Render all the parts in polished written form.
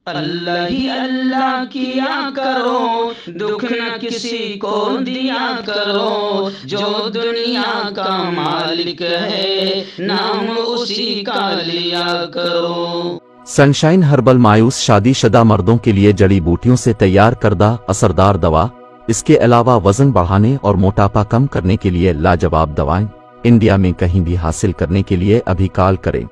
اللہ ہی اللہ کیا کرو، دکھ نہ کسی کو دیا کرو، جو دنیا کا مالک ہے نام اسی کا لیا کرو۔ سنشائن ہربل مایوس شادی شدہ مردوں کے لیے جڑی بوٹیوں سے تیار کردہ اثردار دوا، اس کے علاوہ وزن بڑھانے اور موٹاپا کم کرنے کے لیے لاجواب دوائیں انڈیا میں کہیں بھی حاصل کرنے کے لیے ابھی کال کریں۔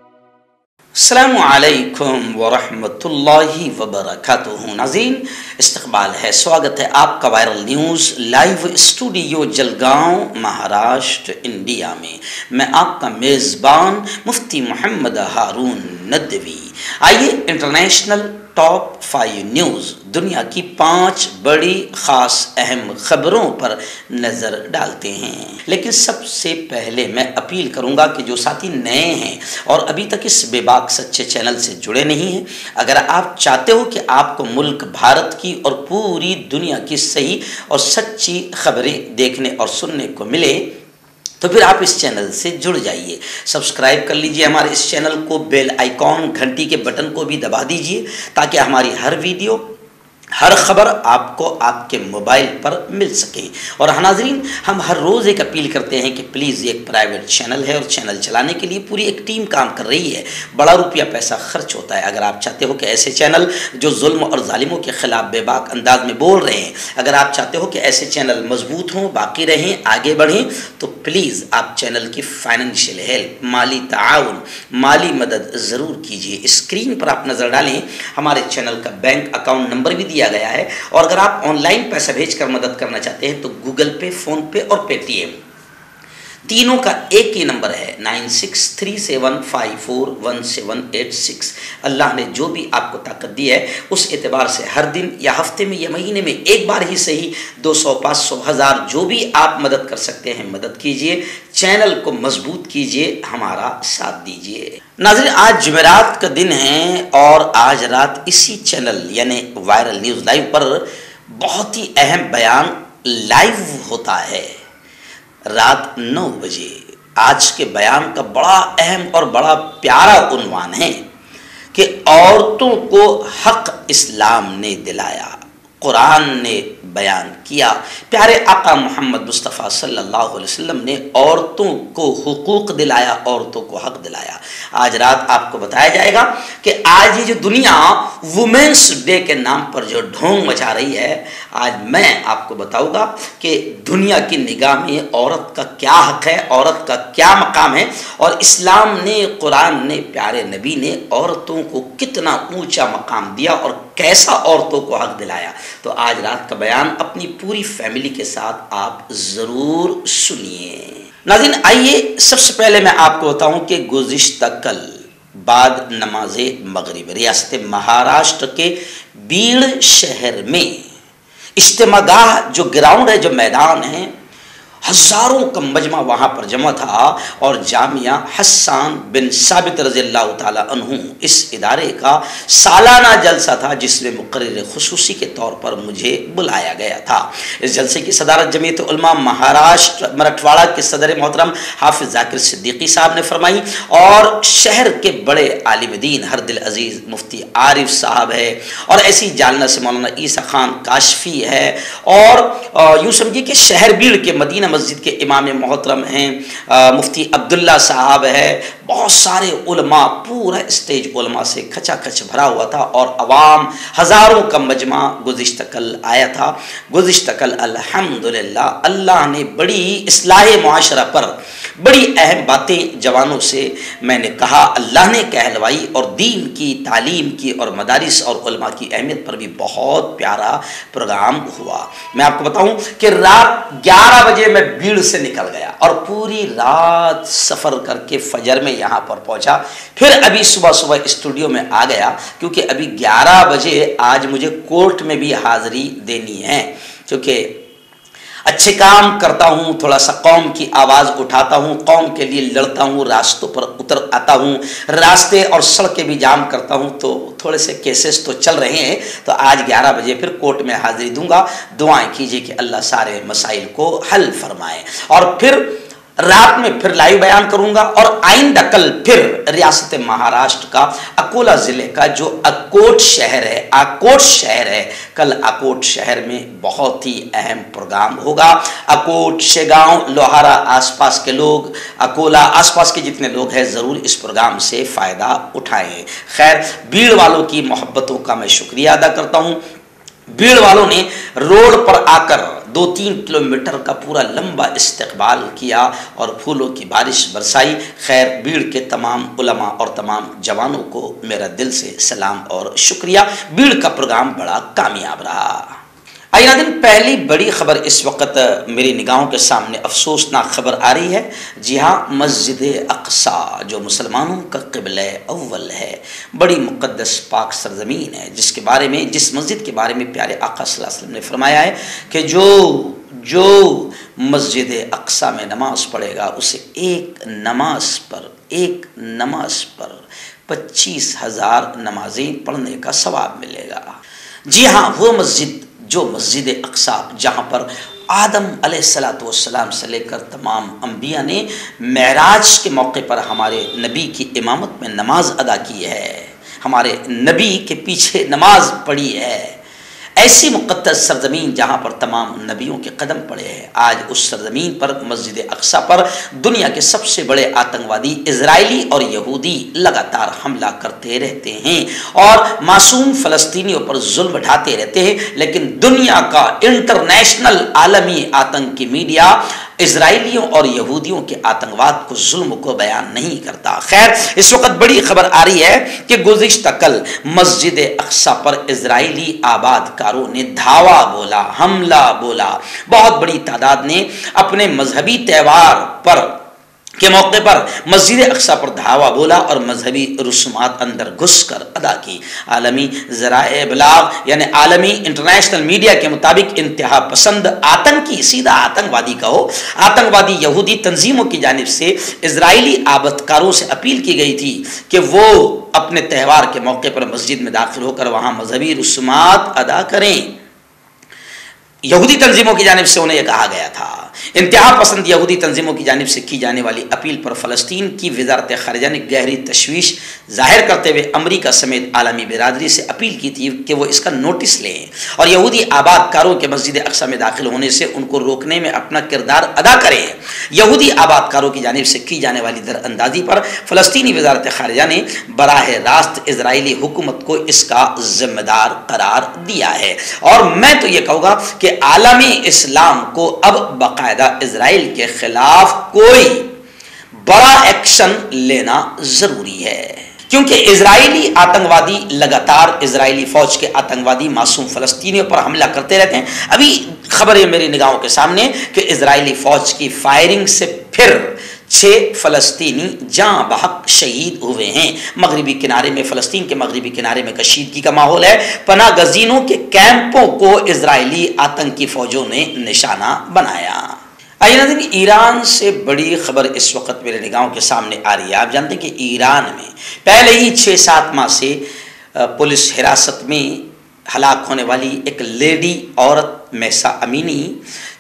السلام علیکم ورحمۃ اللہ وبرکاتہ۔ ناظرین، استقبال ہے، سواگت ہے آپ کا viral news live studio Jalgaon Maharashtra India میں۔ میں آپ کا میزبان مفتی محمد ہارون ندوی۔ آئیے انٹرنیشنل ٹاپ 5 نیوز، دنیا کی 5 بڑی خاص اہم خبروں پر نظر ڈالتے ہیں۔ لیکن سب سے پہلے میں اپیل کروں گا کہ جو ساتھی نئے ہیں اور ابھی تک اس بے باک سچے چینل سے جڑے نہیں ہیں، اگر آپ چاہتے ہو کہ آپ کو ملک بھارت کی اور پوری دنیا کی صحیح اور سچی خبریں دیکھنے اور سننے کو ملے تو پھر آپ اس چینل سے جڑ جائیے، سبسکرائب کر لیجئے ہمارے اس چینل کو، بیل آئیکن گھنٹی کے بٹن کو بھی دبا دیجئے تاکہ ہماری ہر ویڈیو، ہر خبر آپ کو آپ کے موبائل پر مل سکے۔ اور ناظرین، ہم ہر روز ایک اپیل کرتے ہیں کہ پلیز یہ ایک پرائیویٹ چینل ہے اور چینل چلانے کے لیے پوری ایک ٹیم کام کر رہی ہے، بڑا روپیہ پیسہ خرچ ہوتا ہے۔ اگر آپ چاہتے ہو کہ ایسے چینل جو ظلم اور ظالموں کے خلاف بے باک انداز میں بول رہے ہیں، اگر آپ چاہتے ہو کہ ایسے چینل مضبوط ہوں، باقی رہیں، آگے بڑھیں، تو پلیز آپ چینل کی فائنینشیل ہیلپ، مالی تعاون، مالی مدد ضرور کیجیے۔ اسکرین پر آپ نظر ڈالیں، ہمارے چینل کا بینک اکاؤنٹ نمبر بھی دیا گیا ہے، اور اگر آپ آن لائن پیسہ بھیج کر مدد کرنا چاہتے ہیں تو گوگل پے، فون پے اور پے ٹی ایم تینوں کا ایک ہی نمبر ہے، 9637541786۔ اللہ نے جو بھی آپ کو طاقت دی ہے اس اعتبار سے ہر دن یا ہفتے میں یا مہینے میں ایک بار ہی صحیح 200، 500، 1000 جو بھی آپ مدد کر سکتے ہیں مدد کیجئے، چینل کو مضبوط کیجئے، ہمارا ساتھ دیجئے۔ ناظرین، آج جمعرات کا دن ہے اور آج رات اسی چینل یعنی وائرل نیوز لائیو پر بہت ہی اہم بیان لائیو ہوتا ہے رات 9 بجے۔ آج کے بیان کا بڑا اہم اور بڑا پیارا عنوان ہے کہ عورتوں کو حق اسلام نے دلایا، قرآن نے بیان کیا۔ پیارے آقا محمد مصطفیٰ صلی اللہ علیہ وسلم نے عورتوں کو حقوق دلایا، عورتوں کو حق دلایا۔ آج رات آپ کو بتایا جائے گا کہ آج یہ جو دنیا وومنس ڈے کے نام پر جو ڈھونگ مچا رہی ہے، آج میں آپ کو بتاؤں گا کہ دنیا کی نگاہ میں عورت کا کیا حق ہے، عورت کا کیا مقام ہے، اور اسلام نے، قرآن نے، پیارے نبی نے عورتوں کو کتنا اونچا مقام دیا اور کیسا عورتوں کو حق دلایا۔ تو آج رات کا بیان اپنی پوری فیملی کے ساتھ آپ ضرور سنیے۔ ناظرین، آئیے سب سے پہلے میں آپ کو بتاؤں کہ گزشتہ کل بعد نماز مغرب ریاست مہاراشٹر کے بیڑ شہر میں اجتماع گاہ، جو گراؤنڈ ہے، جو میدان ہے، ہزاروں کا مجمع وہاں پر جمع تھا، اور جامعہ حسان بن ثابت رضی اللہ تعالیٰ عنہ اس ادارے کا سالانہ جلسہ تھا، جس میں مقرر خصوصی کے طور پر مجھے بلایا گیا تھا۔ اس جلسے کی صدارت جمعیت علماء مہاراشٹر مراٹھواڑہ کے صدر محترم حافظ ذاکر صدیقی صاحب نے فرمائی، اور شہر کے بڑے عالم دین ہر دل عزیز مفتی عارف صاحب ہے، اور ایسی جالنہ سے مولانا عیسیٰ خان کاشفی ہے، اور یوں سمجھیے کہ شہر بیڑ کے مدینہ مسجد کے امام محترم ہیں مفتی عبداللہ صاحب ہے، بہت سارے علماء، پورا اسٹیج علماء سے کھچا کھچ بھرا ہوا تھا، اور عوام ہزاروں کا مجمع گزشتہ کل آیا تھا۔ گزشتہ کل الحمدللہ اللہ نے بڑی اصلاح معاشرہ پر بڑی اہم باتیں جوانوں سے میں نے کہا، اللہ نے کہلوائی، اور دین کی تعلیم کی اور مدارس اور علماء کی اہمیت پر بھی بہت پیارا پروگرام ہوا۔ میں آپ کو بتاؤں کہ رات 11 بجے میں بیڑ سے نکل گیا اور پوری رات سفر کر کے فجر میں یہاں پر پہنچا، پھر ابھی صبح اسٹوڈیو میں آ گیا، کیونکہ ابھی 11 بجے آج مجھے کورٹ میں بھی حاضری دینی ہے، کیونکہ اچھے کام کرتا ہوں، تھوڑا سا قوم کی آواز اٹھاتا ہوں، قوم کے لیے لڑتا ہوں، راستوں پر اتر آتا ہوں، راستے اور سڑکیں بھی جام کرتا ہوں، تو تھوڑے سے کیسز تو چل رہے ہیں، تو آج 11 بجے پھر کورٹ میں حاضری دوں گا۔ دعائیں کیجیے کہ اللہ سارے مسائل کو حل فرمائے۔ اور پھر رات میں پھر لائیو بیان کروں گا، اور آئندہ کل پھر ریاست مہاراشٹر کا اکولا ضلع کا جو آکوٹ شہر ہے، کل آکوٹ شہر میں بہت ہی اہم پروگرام ہوگا۔ آکوٹ، شیگاؤں، لوہارا آس پاس کے لوگ، اکولا آس پاس کے جتنے لوگ ہیں ضرور اس پروگرام سے فائدہ اٹھائیں۔ خیر، بیڑ والوں کی محبتوں کا میں شکریہ ادا کرتا ہوں۔ بیڑ والوں نے روڈ پر آ کر 2-3 کلومیٹر کا پورا لمبا استقبال کیا اور پھولوں کی بارش برسائی۔ خیر، بیڑ کے تمام علماء اور تمام جوانوں کو میرا دل سے سلام اور شکریہ۔ بیڑ کا پروگرام بڑا کامیاب رہا۔ آئیے ناظرین، پہلی بڑی خبر اس وقت میری نگاہوں کے سامنے افسوسناک خبر آ رہی ہے۔ جی ہاں، مسجد اقصی جو مسلمانوں کا قبلہ اول ہے، بڑی مقدس پاک سرزمین ہے، جس مسجد کے بارے میں پیارے آقا صلی اللہ علیہ وسلم نے فرمایا ہے کہ جو مسجد اقصی میں نماز پڑھے گا اسے ایک نماز پر 25,000 نمازیں پڑھنے کا ثواب ملے گا۔ جی ہاں، وہ مسجد اقصی جہاں پر آدم علیہ السلام سے لے کر تمام انبیاء نے معراج کے موقع پر ہمارے نبی کی امامت میں نماز ادا کی ہے، ہمارے نبی کے پیچھے نماز پڑھی ہے۔ ایسی مقدس سرزمین جہاں پر تمام نبیوں کے قدم پڑے ہیں، آج اس سرزمین پر مسجد اقصی پر دنیا کے سب سے بڑے آتنکوادی اسرائیلی اور یہودی لگاتار حملہ کرتے رہتے ہیں اور معصوم فلسطینیوں پر ظلم ڈھاتے رہتے ہیں، لیکن دنیا کا انٹرنیشنل عالمی آتنکی میڈیا اسرائیلیوں اور یہودیوں کے آتنکواد کو، ظلم کو بیان نہیں کرتا۔ خیر، اس وقت بڑی خبر آ رہی ہے کہ گزشتہ کل مسجد اقصی پر اسرائیلی آباد کاروں نے دھاوا بولا، حملہ بولا۔ بہت بڑی تعداد نے اپنے مذہبی تہوار کے موقع پر مسجد اقصی پر دھاوا بولا اور مذہبی رسومات اندر گھس کر ادا کی۔ عالمی ذرائع ابلاغ یعنی عالمی انٹرنیشنل میڈیا کے مطابق انتہا پسند آتنکی، سیدھا آتنکوادی کہو، آتنکوادی یہودی تنظیموں کی جانب سے اسرائیلی آبادکاروں سے اپیل کی گئی تھی کہ وہ اپنے تہوار کے موقع پر مسجد میں داخل ہو کر وہاں مذہبی رسومات ادا کریں۔ یہودی تنظیموں کی جانب سے انہیں یہ کہا گیا تھا۔ انتہا پسند یہودی تنظیموں کی جانب سے کی جانے والی اپیل پر فلسطین کی وزارت خارجہ نے گہری تشویش ظاہر کرتے ہوئے امریکہ سمیت عالمی برادری سے اپیل کی تھی کہ وہ اس کا نوٹس لیں اور یہودی آباد کاروں کے مسجد اقصی میں داخل ہونے سے ان کو روکنے میں اپنا کردار ادا کریں۔ یہودی آباد کاروں کی جانب سے کی جانے والی در اندازی پر فلسطینی وزارت خارجہ نے براہ راست اسرائیلی حکومت کو اس کا ذمہ دار قرار دیا ہے، اور میں تو یہ کہوں گا کہ عالمی اسلام کو اب باقاعدہ اسرائیل کے خلاف کوئی بڑا ایکشن لینا ضروری ہے، کیونکہ اسرائیلی آتنکوادی لگاتار اسرائیلی فوج کے آتنکوادی معصوم فلسطینیوں پر حملہ کرتے رہتے ہیں۔ ابھی خبر ہے میری نگاہوں کے سامنے کہ اسرائیلی فوج کی فائرنگ سے پھر 6 فلسطینی جاں بحق شہید ہوئے ہیں۔ مغربی کنارے میں، فلسطین کے مغربی کنارے میں کشیدگی کا ماحول ہے۔ پناہ گزینوں کے کیمپوں کو اسرائیلی آتنکی فوجوں نے نشانہ بنایا۔ آئیے ناظرین، ایران سے بڑی خبر اس وقت میرے نگاہوں کے سامنے آ رہی ہے۔ آپ جانتے ہیں کہ ایران میں پہلے ہی 6-7 ماہ سے پولیس حراست میں ہلاک ہونے والی ایک لیڈی عورت مہسا امینی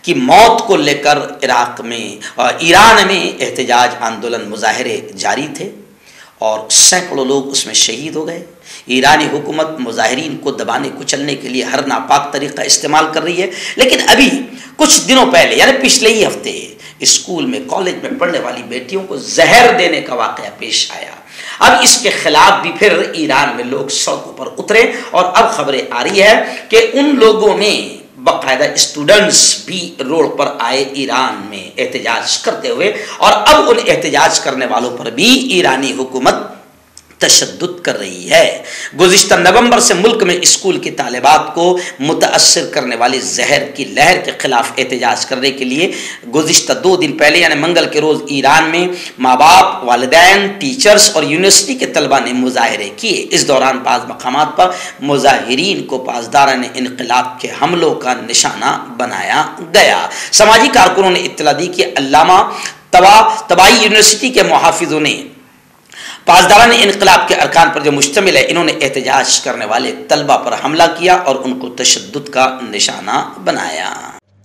کی موت کو لے کر ایران میں احتجاج آندولن مظاہرے جاری تھے اور سینکڑوں لوگ اس میں شہید ہو گئے۔ ایرانی حکومت مظاہرین کو دبانے کچلنے کے لیے ہر ناپاک طریقہ استعمال کر رہی ہے، لیکن ابھی کچھ دنوں پہلے یعنی پچھلے ہی ہفتے اسکول میں، کالج میں پڑھنے والی بیٹیوں کو زہر دینے کا واقعہ پیش آیا۔ اب اس کے خلاف بھی پھر ایران میں لوگ سڑکوں پر اترے اور اب خبریں آ رہی ہے کہ ان لوگوں میں باقاعدہ اسٹوڈنٹس بھی روڈ پر آئے ایران میں احتجاج کرتے ہوئے، اور اب ان احتجاج کرنے والوں پر بھی ایرانی حکومت تشدد کر رہی ہے۔ گزشتہ نومبر سے ملک میں اسکول کی طالبات کو متاثر کرنے والی زہر کی لہر کے خلاف احتجاج کرنے کے لیے گزشتہ 2 دن پہلے یعنی منگل کے روز ایران میں ماں باپ، والدین، ٹیچرز اور یونیورسٹی کے طلباء نے مظاہرے کیے۔ اس دوران بعض مقامات پر مظاہرین کو پاسداران انقلاب کے حملوں کا نشانہ بنایا گیا۔ سماجی کارکنوں نے اطلاع دی کہ علامہ طبائی یونیورسٹی کے محافظوں نے پاسداران انقلاب کے ارکان پر جو مشتمل ہے، انہوں نے احتجاج کرنے والے طلبہ پر حملہ کیا اور ان کو تشدد کا نشانہ بنایا۔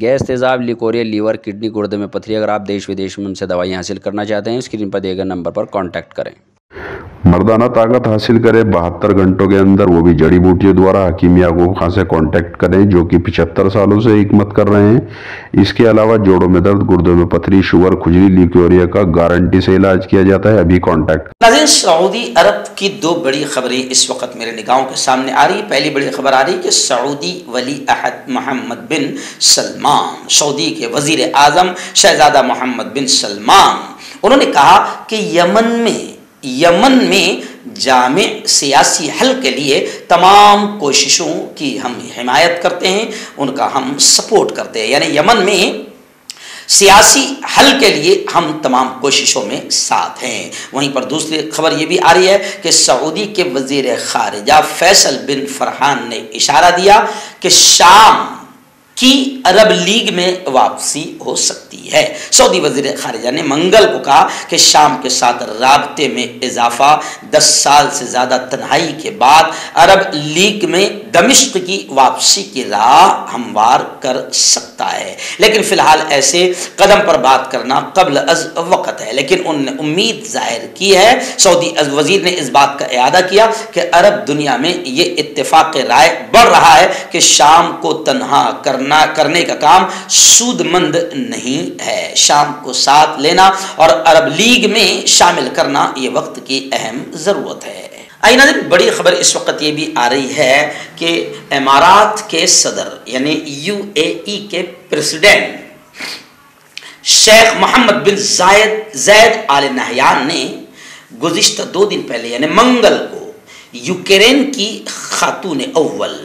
گیس، تیزاب، لیکوریا، لیور، کڈنی، گردے میں پتھری. اگر آپ دیش ودیش میں ان سے دوائیں حاصل کرنا چاہتے ہیں اسکرین پر دیے گئے نمبر پر کانٹیکٹ کریں. مردانہ طاقت حاصل کرے 72 گھنٹوں کے اندر، وہ بھی جڑی بوٹیوں دوارا. حکیم یعقوب خان سے کانٹیکٹ کریں جو کہ 75 سالوں سے حکمت کر رہے ہیں. اس کے علاوہ جوڑوں میں درد، گردوں میں پتھری، شوگر، کھجلی، لیکوریا کا گارنٹی سے علاج کیا جاتا ہے. ابھی کانٹیکٹ. ناظرین، سعودی عرب کی دو بڑی خبریں اس وقت میرے نگاہوں کے سامنے آ رہی. پہلی بڑی خبر آ رہی کہ سعودی ولی عہد محمد بن سلمان، سعودی کے وزیر اعظم شہزادہ محمد بن سلمان، انہوں نے کہا کہ یمن میں جامع سیاسی حل کے لیے تمام کوششوں کی ہم حمایت کرتے ہیں، ان کا ہم سپورٹ کرتے ہیں. یعنی یمن میں سیاسی حل کے لیے ہم تمام کوششوں میں ساتھ ہیں. وہیں پر دوسری خبر یہ بھی آ رہی ہے کہ سعودی کے وزیر خارجہ فیصل بن فرحان نے اشارہ دیا کہ شام کی عرب لیگ میں واپسی ہو سکتی ہے. سعودی وزیر خارجہ نے منگل کو کہا کہ شام کے ساتھ رابطے میں اضافہ 10 سال سے زیادہ تنہائی کے بعد عرب لیگ میں دمشق کی واپسی کی راہ ہموار کر سکتا ہے، لیکن فی الحال ایسے قدم پر بات کرنا قبل از وقت ہے. لیکن انہوں نے امید ظاہر کی ہے، سعودی وزیر نے اس بات کا اعادہ کیا کہ عرب دنیا میں یہ اتفاق رائے بڑھ رہا ہے کہ شام کو تنہا کرنے کا کام سود مند نہیں ہے. شام کو ساتھ لینا اور عرب لیگ میں شامل کرنا یہ وقت کی اہم ضرورت ہے. ناظرین، بڑی خبر اس وقت یہ بھی آ رہی ہے کہ امارات کے صدر یعنی UAE کے پریزیڈنٹ شیخ محمد بن زید آل نہیان نے گزشتہ 2 دن پہلے یعنی منگل کو یوکرین کی خاتون اول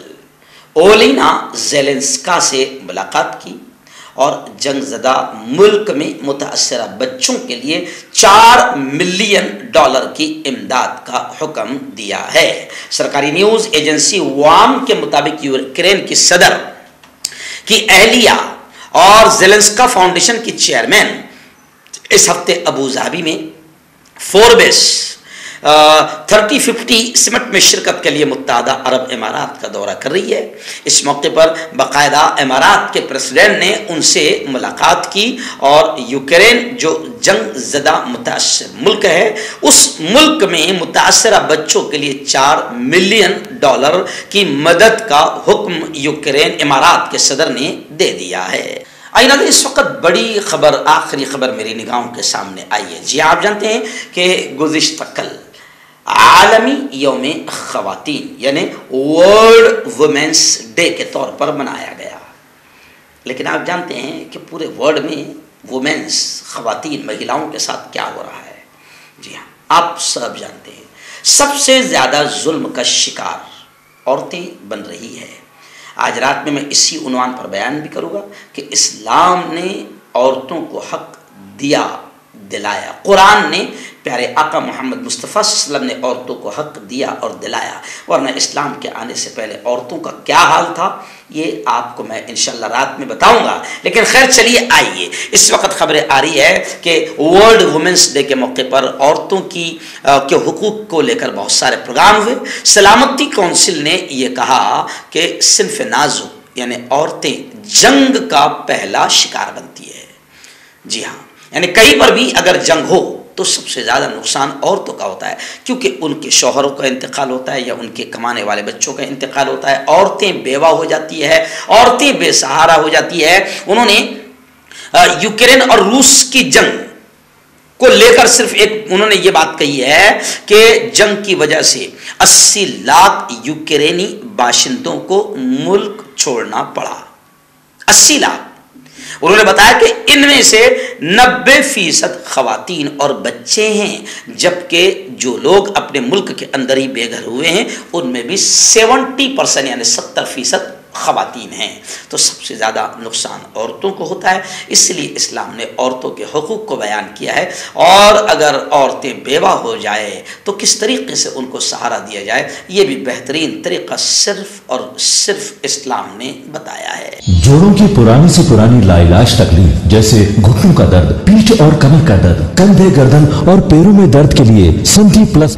اولینا زیلنسکا سے ملاقات کی اور جنگ زدہ ملک میں متاثرہ بچوں کے لیے $4 ملین کی امداد کا حکم دیا ہے. سرکاری نیوز ایجنسی وام کے مطابق یوکرین کی صدر کی اہلیہ اور زیلنسکا فاؤنڈیشن کی چیئرمین اس ہفتے ابو ظہبی میں فوربس 3050 سمٹ میں شرکت کے لیے متحدہ عرب امارات کا دورہ کر رہی ہے. اس موقع پر باقاعدہ امارات کے پریزیڈنٹ نے ان سے ملاقات کی اور یوکرین جو جنگ زدہ متاثر ملک ہے اس ملک میں متاثرہ بچوں کے لیے $4 ملین کی مدد کا حکم یوکرین امارات کے صدر نے دے دیا ہے. ناظرین، اس وقت بڑی خبر، آخری خبر میری نگاہوں کے سامنے آئی ہے. جی آپ جانتے ہیں کہ گزشتہ کل عالمی یوم خواتین یعنی ورلڈ وومنس ڈے کے طور پر منایا گیا، لیکن آپ جانتے ہیں کہ پورے ورلڈ میں وومنس خواتین مہیلاؤں کے ساتھ کیا ہو رہا ہے. جی ہاں، آپ سب جانتے ہیں سب سے زیادہ ظلم کا شکار عورتیں بن رہی ہے. آج رات میں اسی عنوان پر بیان بھی کروں گا کہ اسلام نے عورتوں کو حق دلایا. قرآن نے، پیارے آقا محمد مصطفیٰ صلی اللہ علیہ وسلم نے عورتوں کو حق دیا اور دلایا، ورنہ اسلام کے آنے سے پہلے عورتوں کا کیا حال تھا یہ آپ کو میں انشاءاللہ رات میں بتاؤں گا. لیکن خیر چلیے آئیے، اس وقت خبریں آ رہی ہے کہ ورلڈ وومنس ڈے کے موقع پر عورتوں کے حقوق کو لے کر بہت سارے پروگرام ہوئے. سلامتی کونسل نے یہ کہا کہ صنف نازک یعنی عورتیں جنگ کا پہلا شکار بنتی ہے. جی ہاں، یعنی کہیں پر بھی اگر جنگ ہو تو سب سے زیادہ نقصان عورتوں کا ہوتا ہے، کیونکہ ان کے شوہروں کا انتقال ہوتا ہے یا ان کے کمانے والے بچوں کا انتقال ہوتا ہے. عورتیں بیوہ ہو جاتی ہے، عورتیں بے سہارا ہو جاتی ہے. انہوں نے یوکرین اور روس کی جنگ کو لے کر صرف انہوں نے یہ بات کہی ہے کہ جنگ کی وجہ سے 80 لاکھ یوکرینی باشندوں کو ملک چھوڑنا پڑا. 80 لاکھ. انہوں نے بتایا کہ ان میں سے 90% خواتین اور بچے ہیں، جبکہ جو لوگ اپنے ملک کے اندر ہی بے گھر ہوئے ہیں ان میں بھی 70% یعنی 70% خواتین ہیں. تو سب سے زیادہ نقصان عورتوں کو ہوتا ہے، اس لیے اسلام نے عورتوں کے حقوق کو بیان کیا ہے. اور اگر عورتیں بیوہ ہو جائے تو کس طریقے سے ان کو سہارا دیا جائے، یہ بھی بہترین طریقہ صرف اور صرف اسلام نے بتایا ہے. جوڑوں کی پرانی سے پرانی لاعلاج تکلیف جیسے گھٹنوں کا درد، پیٹھ اور کمر کا درد، کندھے، گردن اور پیروں میں درد کے لیے سنٹی پلس